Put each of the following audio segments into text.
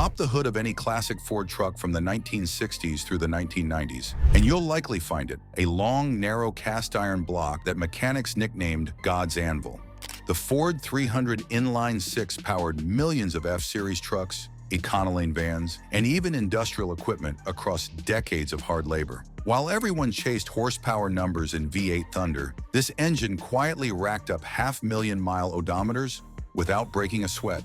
Pop the hood of any classic Ford truck from the 1960s through the 1990s, and you'll likely find it, a long, narrow cast-iron block that mechanics nicknamed God's Anvil. The Ford 300 inline-six powered millions of F-Series trucks, Econoline vans, and even industrial equipment across decades of hard labor. While everyone chased horsepower numbers in V8 thunder, this engine quietly racked up 500,000-mile odometers without breaking a sweat.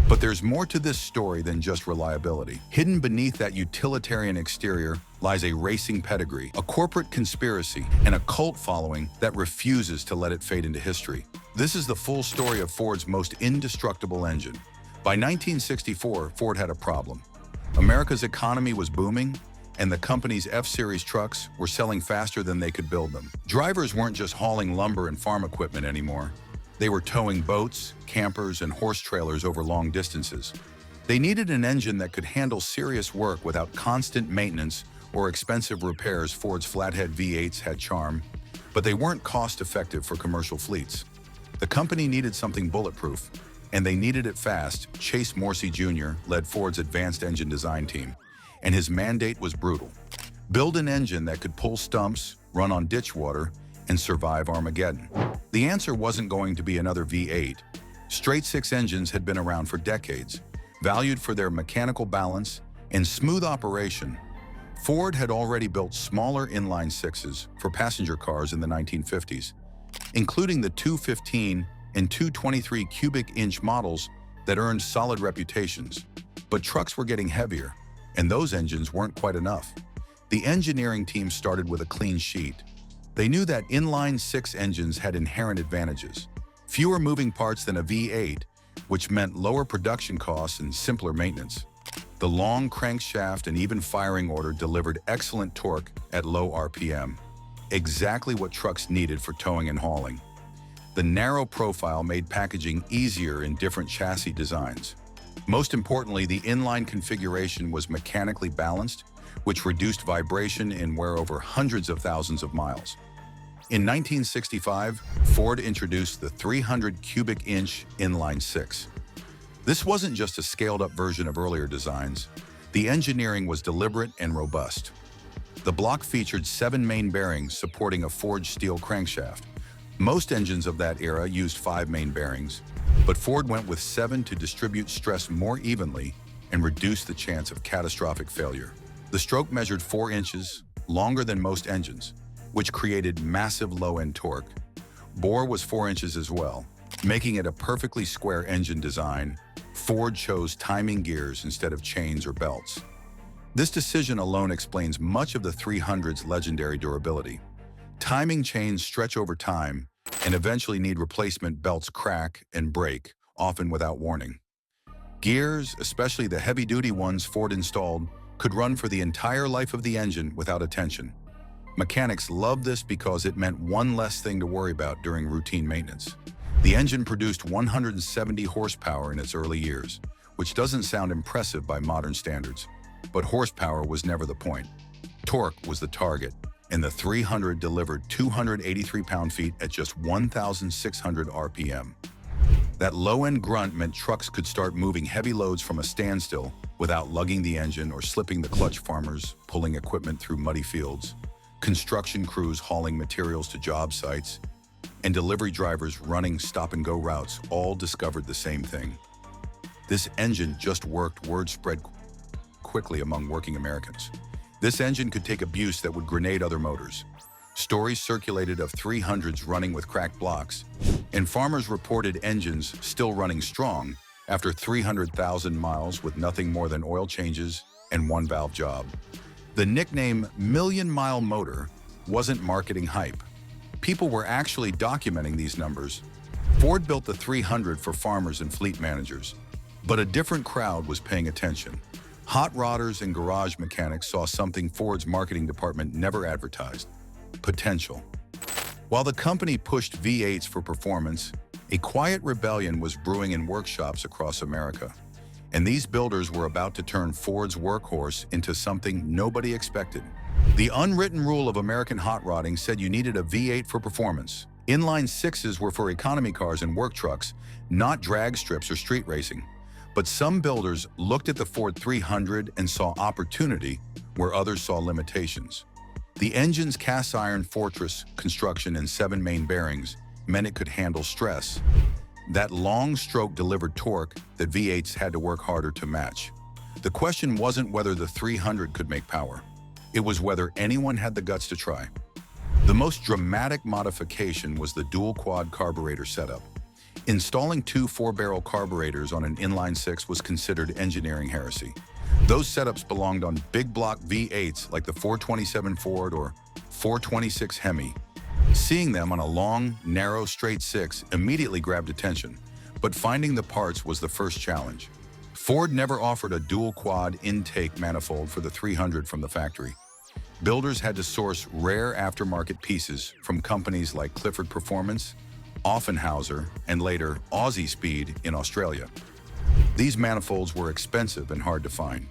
But there's more to this story than just reliability. Hidden beneath that utilitarian exterior lies a racing pedigree, a corporate conspiracy, and a cult following that refuses to let it fade into history. This is the full story of Ford's most indestructible engine. By 1964, Ford had a problem. America's economy was booming, and the company's F-Series trucks were selling faster than they could build them. Drivers weren't just hauling lumber and farm equipment anymore. They were towing boats, campers, and horse trailers over long distances. They needed an engine that could handle serious work without constant maintenance or expensive repairs. Ford's flathead V8s had charm, but they weren't cost-effective for commercial fleets. The company needed something bulletproof, and they needed it fast. Chase Morsey Jr. led Ford's advanced engine design team, and his mandate was brutal. Build an engine that could pull stumps, run on ditch water, and survive Armageddon. The answer wasn't going to be another V8. Straight-six engines had been around for decades, valued for their mechanical balance and smooth operation. Ford had already built smaller inline-sixes for passenger cars in the 1950s, including the 215 and 223 cubic inch models that earned solid reputations. But trucks were getting heavier, and those engines weren't quite enough. The engineering team started with a clean sheet. They knew that inline-six engines had inherent advantages: fewer moving parts than a V8, which meant lower production costs and simpler maintenance. The long crankshaft and even firing order delivered excellent torque at low RPM, exactly what trucks needed for towing and hauling. The narrow profile made packaging easier in different chassis designs. Most importantly, the inline configuration was mechanically balanced, which reduced vibration in wear over hundreds of thousands of miles. In 1965, Ford introduced the 300 cubic inch inline-six. This wasn't just a scaled-up version of earlier designs. The engineering was deliberate and robust. The block featured 7 main bearings supporting a forged steel crankshaft. Most engines of that era used 5 main bearings, but Ford went with 7 to distribute stress more evenly and reduce the chance of catastrophic failure. The stroke measured 4 inches, longer than most engines, which created massive low-end torque. Bore was 4 inches as well, making it a perfectly square engine design. Ford chose timing gears instead of chains or belts. This decision alone explains much of the 300's legendary durability. Timing chains stretch over time and eventually need replacement. Belts crack and break, often without warning. Gears, especially the heavy-duty ones Ford installed, could run for the entire life of the engine without attention. Mechanics loved this because it meant one less thing to worry about during routine maintenance. The engine produced 170 horsepower in its early years, which doesn't sound impressive by modern standards. But horsepower was never the point. Torque was the target, and the 300 delivered 283 pound-feet at just 1,600 RPM. That low-end grunt meant trucks could start moving heavy loads from a standstill without lugging the engine or slipping the clutch. Farmers pulling equipment through muddy fields, construction crews hauling materials to job sites, and delivery drivers running stop-and-go routes all discovered the same thing. This engine just worked. Word spread quickly among working Americans. This engine could take abuse that would grenade other motors. Stories circulated of 300s running with cracked blocks, and farmers reported engines still running strong after 300,000 miles with nothing more than oil changes and one valve job. The nickname "million-mile motor" wasn't marketing hype. People were actually documenting these numbers. Ford built the 300 for farmers and fleet managers, but a different crowd was paying attention. Hot rodders and garage mechanics saw something Ford's marketing department never advertised: potential. While the company pushed V8s for performance, a quiet rebellion was brewing in workshops across America. And these builders were about to turn Ford's workhorse into something nobody expected. The unwritten rule of American hot rodding said you needed a V8 for performance. Inline-sixes were for economy cars and work trucks, not drag strips or street racing. But some builders looked at the Ford 300 and saw opportunity where others saw limitations. The engine's cast iron fortress construction and 7 main bearings meant it could handle stress. That long stroke delivered torque that V8s had to work harder to match. The question wasn't whether the 300 could make power. It was whether anyone had the guts to try. The most dramatic modification was the dual-quad carburetor setup. Installing 2 4-barrel carburetors on an inline-six was considered engineering heresy. Those setups belonged on big block V8s like the 427 Ford or 426 Hemi. Seeing them on a long, narrow, straight six immediately grabbed attention, but finding the parts was the first challenge. Ford never offered a dual-quad intake manifold for the 300 from the factory. Builders had to source rare aftermarket pieces from companies like Clifford Performance, Offenhauser, and later Aussie Speed in Australia. These manifolds were expensive and hard to find.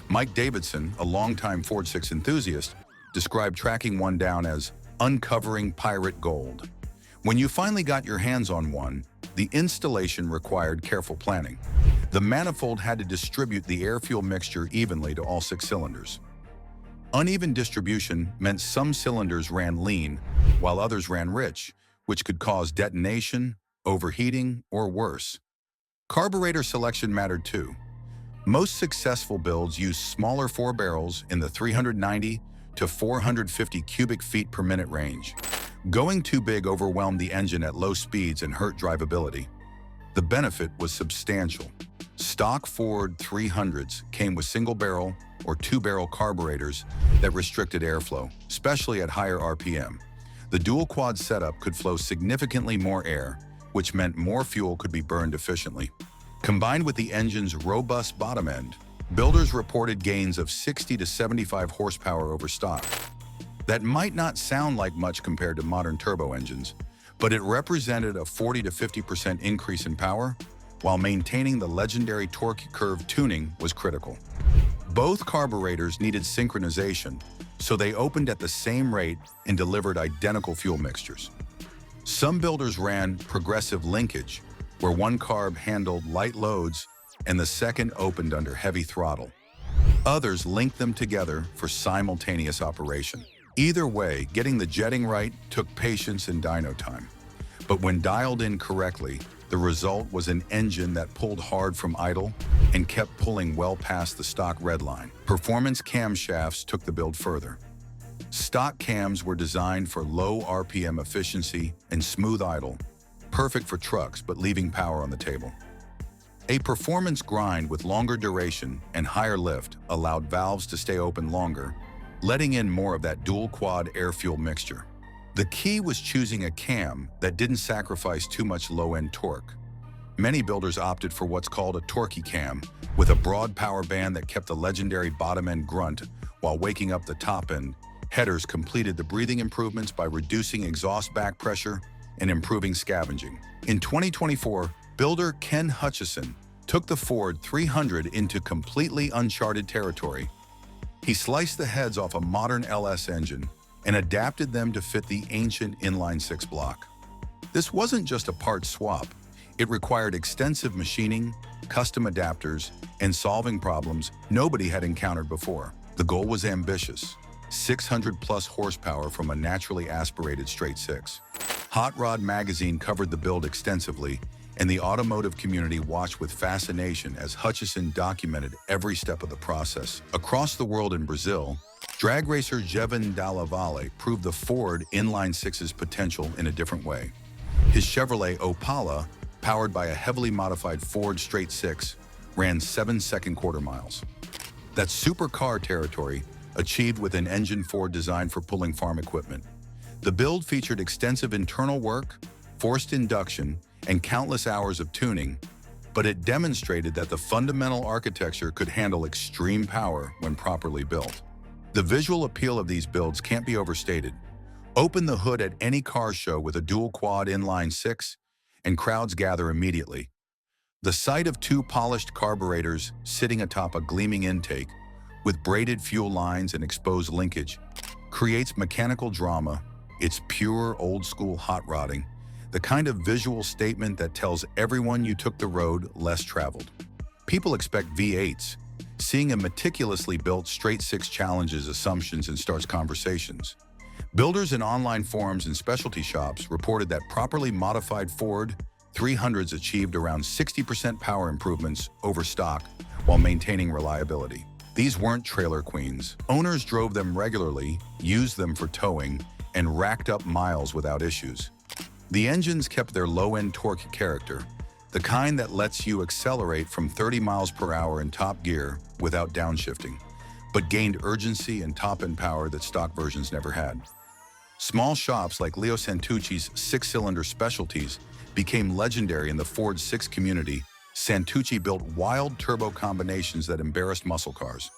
Mike Davidson, a longtime Ford 6 enthusiast, described tracking one down as uncovering pirate gold. When you finally got your hands on one, the installation required careful planning. The manifold had to distribute the air-fuel mixture evenly to all 6 cylinders. Uneven distribution meant some cylinders ran lean, while others ran rich, which could cause detonation, overheating, or worse. Carburetor selection mattered too. Most successful builds used smaller 4 barrels in the 390 to 450 cubic feet per minute range. Going too big overwhelmed the engine at low speeds and hurt drivability. The benefit was substantial. Stock Ford 300s came with single-barrel or 2-barrel carburetors that restricted airflow, especially at higher RPM. The dual-quad setup could flow significantly more air, which meant more fuel could be burned efficiently. Combined with the engine's robust bottom end, builders reported gains of 60 to 75 horsepower over stock. That might not sound like much compared to modern turbo engines, but it represented a 40 to 50% increase in power, while maintaining the legendary torque curve tuning was critical. Both carburetors needed synchronization, so they opened at the same rate and delivered identical fuel mixtures. Some builders ran progressive linkage, where one carb handled light loads and the second opened under heavy throttle. Others linked them together for simultaneous operation. Either way, getting the jetting right took patience and dyno time. But when dialed in correctly, the result was an engine that pulled hard from idle and kept pulling well past the stock red line. Performance camshafts took the build further. Stock cams were designed for low RPM efficiency and smooth idle, perfect for trucks but leaving power on the table. A performance grind with longer duration and higher lift allowed valves to stay open longer, letting in more of that dual-quad air-fuel mixture. The key was choosing a cam that didn't sacrifice too much low-end torque. Many builders opted for what's called a torquey cam, with a broad power band that kept the legendary bottom-end grunt while waking up the top end. Headers completed the breathing improvements by reducing exhaust back pressure and improving scavenging. In 2024, builder Ken Hutchison took the Ford 300 into completely uncharted territory. He sliced the heads off a modern LS engine and adapted them to fit the ancient inline-six block. This wasn't just a part swap. It required extensive machining, custom adapters, and solving problems nobody had encountered before. The goal was ambitious: 600-plus horsepower from a naturally aspirated straight six. Hot Rod magazine covered the build extensively, and the automotive community watched with fascination as Hutchison documented every step of the process. Across the world in Brazil, drag racer Jevon Dalla Valle proved the Ford inline-six's potential in a different way. His Chevrolet Opala, powered by a heavily modified Ford straight six, ran 7-second quarter miles. That's supercar territory, achieved with an engine Ford designed for pulling farm equipment. The build featured extensive internal work, forced induction, and countless hours of tuning, but it demonstrated that the fundamental architecture could handle extreme power when properly built. The visual appeal of these builds can't be overstated. Open the hood at any car show with a dual-quad inline-six, and crowds gather immediately. The sight of 2 polished carburetors sitting atop a gleaming intake, with braided fuel lines and exposed linkage, creates mechanical drama. It's pure old-school hot rodding, the kind of visual statement that tells everyone you took the road less traveled. People expect V8s. Seeing a meticulously built straight-six challenges assumptions and starts conversations. Builders in online forums and specialty shops reported that properly modified Ford 300s achieved around 60% power improvements over stock while maintaining reliability. These weren't trailer queens. Owners drove them regularly, used them for towing, and racked up miles without issues. The engines kept their low-end torque character, the kind that lets you accelerate from 30 miles per hour in top gear without downshifting, but gained urgency and top-end power that stock versions never had. Small shops like Leo Santucci's six-cylinder specialties became legendary in the Ford 6 community. Santucci built wild turbo combinations that embarrassed muscle cars.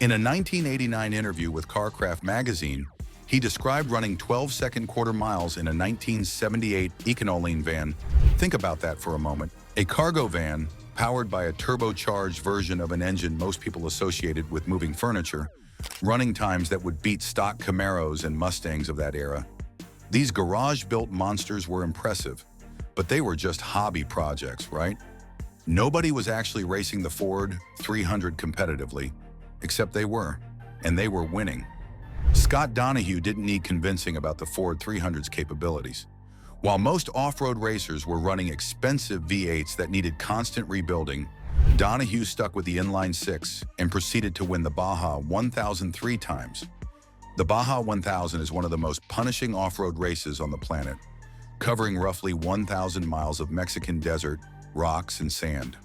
In a 1989 interview with CarCraft magazine, he described running 12-second quarter miles in a 1978 Econoline van. Think about that for a moment. A cargo van, powered by a turbocharged version of an engine most people associated with moving furniture, running times that would beat stock Camaros and Mustangs of that era. These garage-built monsters were impressive, but they were just hobby projects, right? Nobody was actually racing the Ford 300 competitively, except they were, and they were winning. Scott Donahue didn't need convincing about the Ford 300's capabilities. While most off-road racers were running expensive V8s that needed constant rebuilding, Donahue stuck with the inline-six and proceeded to win the Baja 1000 3 times. The Baja 1000 is one of the most punishing off-road races on the planet, covering roughly 1,000 miles of Mexican desert, rocks, and sand.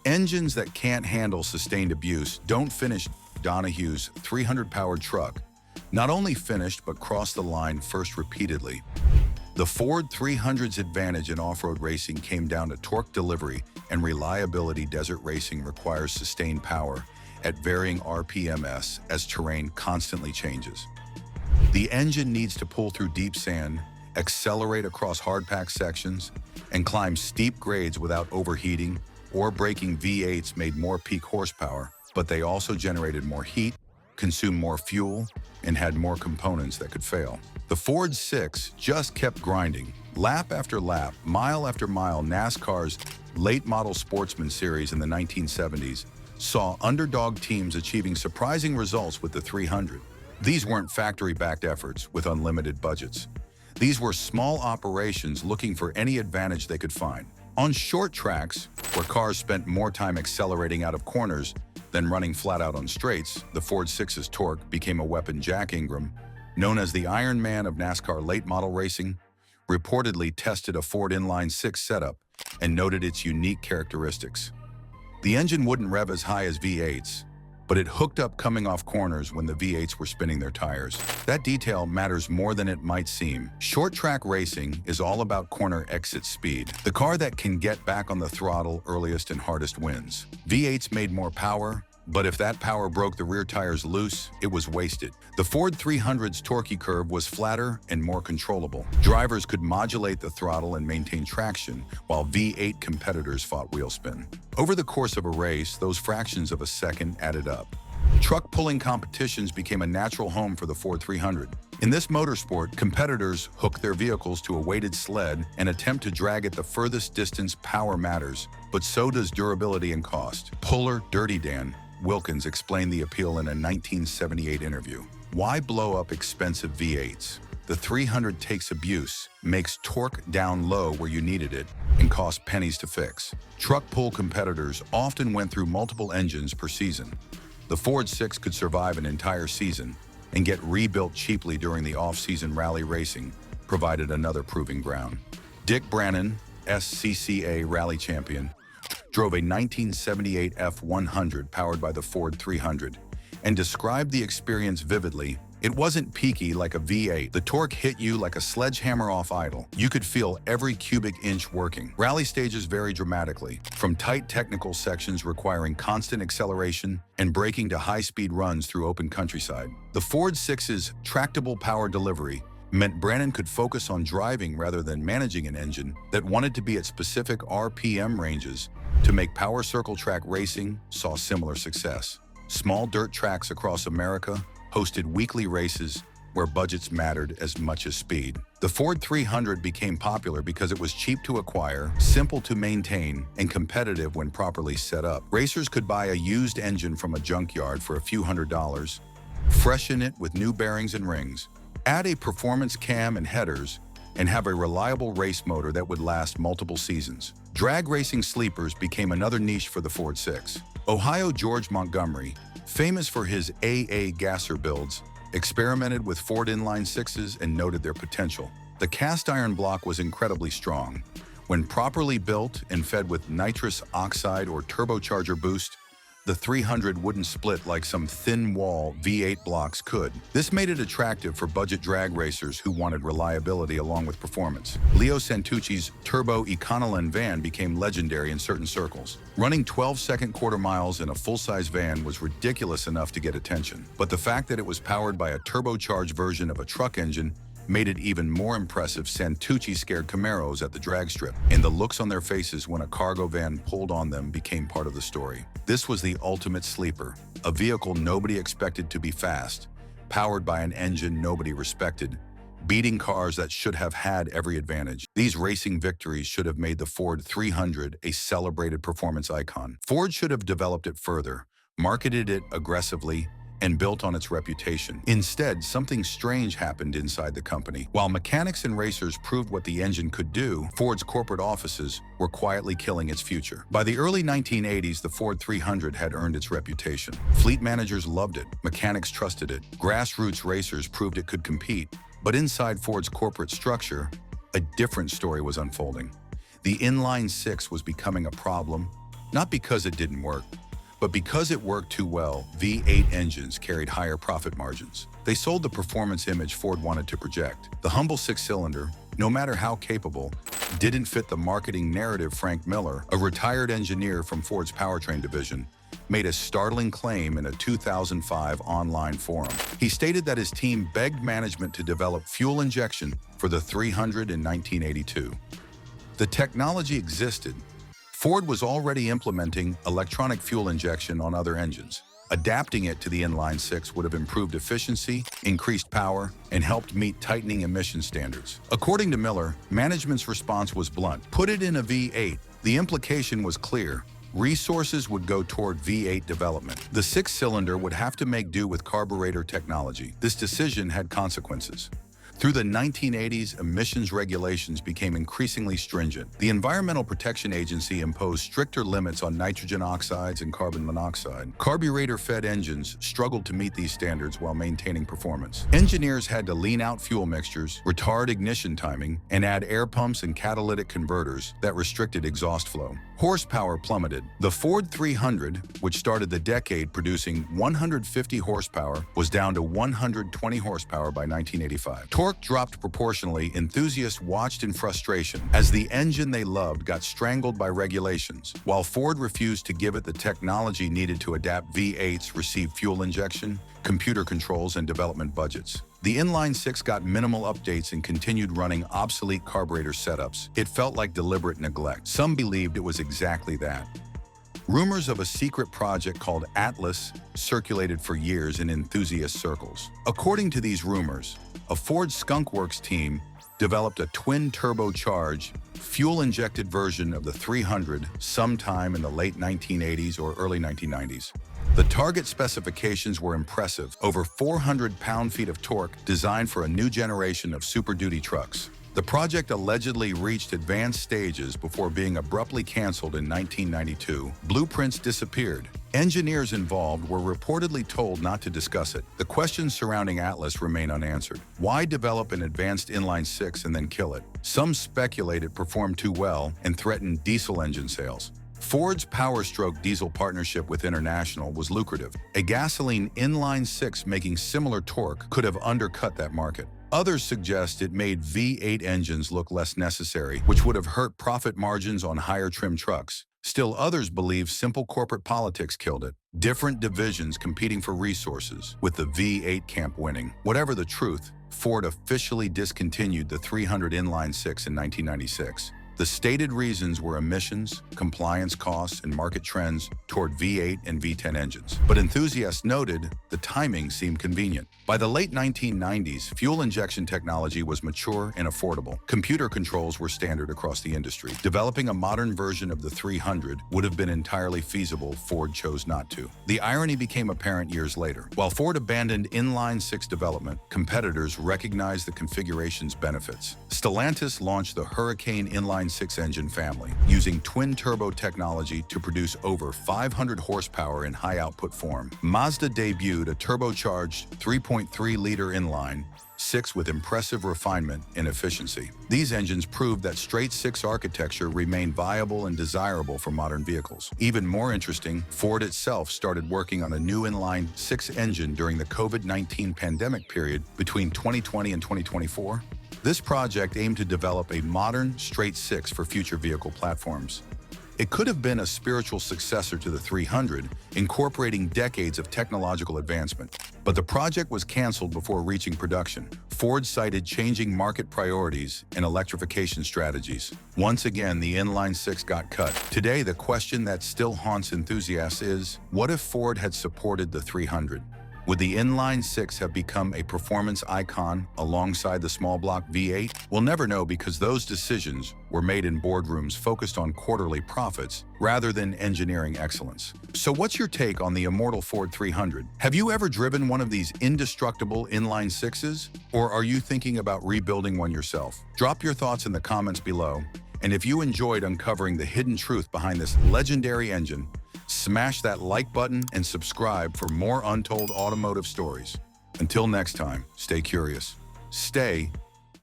Engines that can't handle sustained abuse don't finish. Donahue's 300-powered truck not only finished but crossed the line first repeatedly. The Ford 300's advantage in off-road racing came down to torque delivery and reliability. Desert racing requires sustained power at varying RPMs as terrain constantly changes. The engine needs to pull through deep sand, accelerate across hard-packed sections, and climb steep grades without overheating or breaking. V8s made more peak horsepower, but they also generated more heat, consumed more fuel, and had more components that could fail. The Ford 6 just kept grinding, lap after lap, mile after mile. NASCAR's late-model sportsman series in the 1970s saw underdog teams achieving surprising results with the 300. These weren't factory-backed efforts with unlimited budgets. These were small operations looking for any advantage they could find. On short tracks, where cars spent more time accelerating out of corners than running flat out on straights, the Ford 6's torque became a weapon. Jack Ingram, known as the Iron Man of NASCAR late-model racing, reportedly tested a Ford inline-six setup and noted its unique characteristics. The engine wouldn't rev as high as V8s, but it hooked up coming off corners when the V8s were spinning their tires. That detail matters more than it might seem. Short-track racing is all about corner exit speed. The car that can get back on the throttle earliest and hardest wins. V8s made more power, but if that power broke the rear tires loose, it was wasted. The Ford 300's torque curve was flatter and more controllable. Drivers could modulate the throttle and maintain traction, while V8 competitors fought wheel spin. Over the course of a race, those fractions of a second added up. Truck pulling competitions became a natural home for the Ford 300. In this motorsport, competitors hook their vehicles to a weighted sled and attempt to drag it the furthest distance. Power matters, but so does durability and cost. Puller Dirty Dan Wilkins explained the appeal in a 1978 interview. Why blow up expensive V8s? The 300 takes abuse, makes torque down low where you needed it, and costs pennies to fix. Truck pull competitors often went through multiple engines per season. The Ford 6 could survive an entire season and get rebuilt cheaply during the off-season. Rally racing provided another proving ground. Dick Brannon, SCCA rally champion, drove a 1978 F100 powered by the Ford 300 and described the experience vividly. It wasn't peaky like a V8. The torque hit you like a sledgehammer off idle. You could feel every cubic inch working. Rally stages vary dramatically, from tight technical sections requiring constant acceleration and braking to high-speed runs through open countryside. The Ford 6's tractable power delivery meant Brannon could focus on driving rather than managing an engine that wanted to be at specific RPM ranges. To make power circle track racing saw similar success. Small dirt tracks across America hosted weekly races where budgets mattered as much as speed. The Ford 300 became popular because it was cheap to acquire, simple to maintain, and competitive when properly set up. Racers could buy a used engine from a junkyard for a few $100s, freshen it with new bearings and rings, add a performance cam and headers, and have a reliable race motor that would last multiple seasons. Drag racing sleepers became another niche for the Ford 6. Ohio George Montgomery, famous for his AA gasser builds, experimented with Ford inline-sixes and noted their potential. The cast iron block was incredibly strong. When properly built and fed with nitrous oxide or turbocharger boost, the 300 wouldn't split like some thin-wall V8 blocks could. This made it attractive for budget drag racers who wanted reliability along with performance. Leo Santucci's Turbo Econoline van became legendary in certain circles. Running 12-second quarter miles in a full-size van was ridiculous enough to get attention, but the fact that it was powered by a turbocharged version of a truck engine made it even more impressive. Santucci scared Camaros at the drag strip, and the looks on their faces when a cargo van pulled on them became part of the story. This was the ultimate sleeper, a vehicle nobody expected to be fast, powered by an engine nobody respected, beating cars that should have had every advantage. These racing victories should have made the Ford 300 a celebrated performance icon. Ford should have developed it further, marketed it aggressively, and built on its reputation. Instead, something strange happened inside the company. While mechanics and racers proved what the engine could do, Ford's corporate offices were quietly killing its future. By the early 1980s, the Ford 300 had earned its reputation. Fleet managers loved it, mechanics trusted it, grassroots racers proved it could compete. But inside Ford's corporate structure, a different story was unfolding. The inline-six was becoming a problem, not because it didn't work, but because it worked too well. V8 engines carried higher profit margins. They sold the performance image Ford wanted to project. The humble six-cylinder, no matter how capable, didn't fit the marketing narrative. Frank Miller, a retired engineer from Ford's powertrain division, made a startling claim in a 2005 online forum. He stated that his team begged management to develop fuel injection for the 300 in 1982. The technology existed. Ford was already implementing electronic fuel injection on other engines. Adapting it to the inline-six would have improved efficiency, increased power, and helped meet tightening emission standards. According to Miller, management's response was blunt. Put it in a V8. The implication was clear. Resources would go toward V8 development. The six-cylinder would have to make do with carburetor technology. This decision had consequences. Through the 1980s, emissions regulations became increasingly stringent. The Environmental Protection Agency imposed stricter limits on nitrogen oxides and carbon monoxide. Carburetor-fed engines struggled to meet these standards while maintaining performance. Engineers had to lean out fuel mixtures, retard ignition timing, and add air pumps and catalytic converters that restricted exhaust flow. Horsepower plummeted. The Ford 300, which started the decade producing 150 horsepower, was down to 120 horsepower by 1985. Torque dropped proportionally. Enthusiasts watched in frustration as the engine they loved got strangled by regulations. While Ford refused to give it the technology needed to adapt, V8s received fuel injection, computer controls, and development budgets. The inline-six got minimal updates and continued running obsolete carburetor setups. It felt like deliberate neglect. Some believed it was exactly that. Rumors of a secret project called Atlas circulated for years in enthusiast circles. According to these rumors, a Ford Skunk Works team developed a twin-turbocharged, fuel-injected version of the 300 sometime in the late 1980s or early 1990s. The target specifications were impressive, over 400 pound-feet of torque designed for a new generation of Super Duty trucks. The project allegedly reached advanced stages before being abruptly canceled in 1992. Blueprints disappeared. Engineers involved were reportedly told not to discuss it. The questions surrounding Atlas remain unanswered. Why develop an advanced inline-six and then kill it? Some speculate it performed too well and threatened diesel engine sales. Ford's Power-Stroke diesel partnership with International was lucrative. A gasoline inline-six making similar torque could have undercut that market. Others suggest it made V8 engines look less necessary, which would have hurt profit margins on higher trim trucks. Still, others believe simple corporate politics killed it. Different divisions competing for resources, with the V8 camp winning. Whatever the truth, Ford officially discontinued the 300 inline-six in 1996. The stated reasons were emissions, compliance costs, and market trends toward V8 and V10 engines. But enthusiasts noted the timing seemed convenient. By the late 1990s, fuel injection technology was mature and affordable. Computer controls were standard across the industry. Developing a modern version of the 300 would have been entirely feasible. Ford chose not to. The irony became apparent years later. While Ford abandoned inline-six development, competitors recognized the configuration's benefits. Stellantis launched the Hurricane inline-six engine family, using twin-turbo technology to produce over 500 horsepower in high-output form. Mazda debuted a turbocharged 3.3-liter inline-six with impressive refinement and efficiency. These engines proved that straight-six architecture remained viable and desirable for modern vehicles. Even more interesting, Ford itself started working on a new inline-six engine during the COVID-19 pandemic period between 2020 and 2024. This project aimed to develop a modern straight-six for future vehicle platforms. It could have been a spiritual successor to the 300, incorporating decades of technological advancement. But the project was canceled before reaching production. Ford cited changing market priorities and electrification strategies. Once again, the inline-six got cut. Today, the question that still haunts enthusiasts is, what if Ford had supported the 300? Would the inline-six have become a performance icon alongside the small block V8? We'll never know because those decisions were made in boardrooms focused on quarterly profits rather than engineering excellence. So what's your take on the immortal Ford 300? Have you ever driven one of these indestructible inline-sixes? Or are you thinking about rebuilding one yourself? Drop your thoughts in the comments below. And if you enjoyed uncovering the hidden truth behind this legendary engine, smash that like button and subscribe for more untold automotive stories. Until next time, stay curious, stay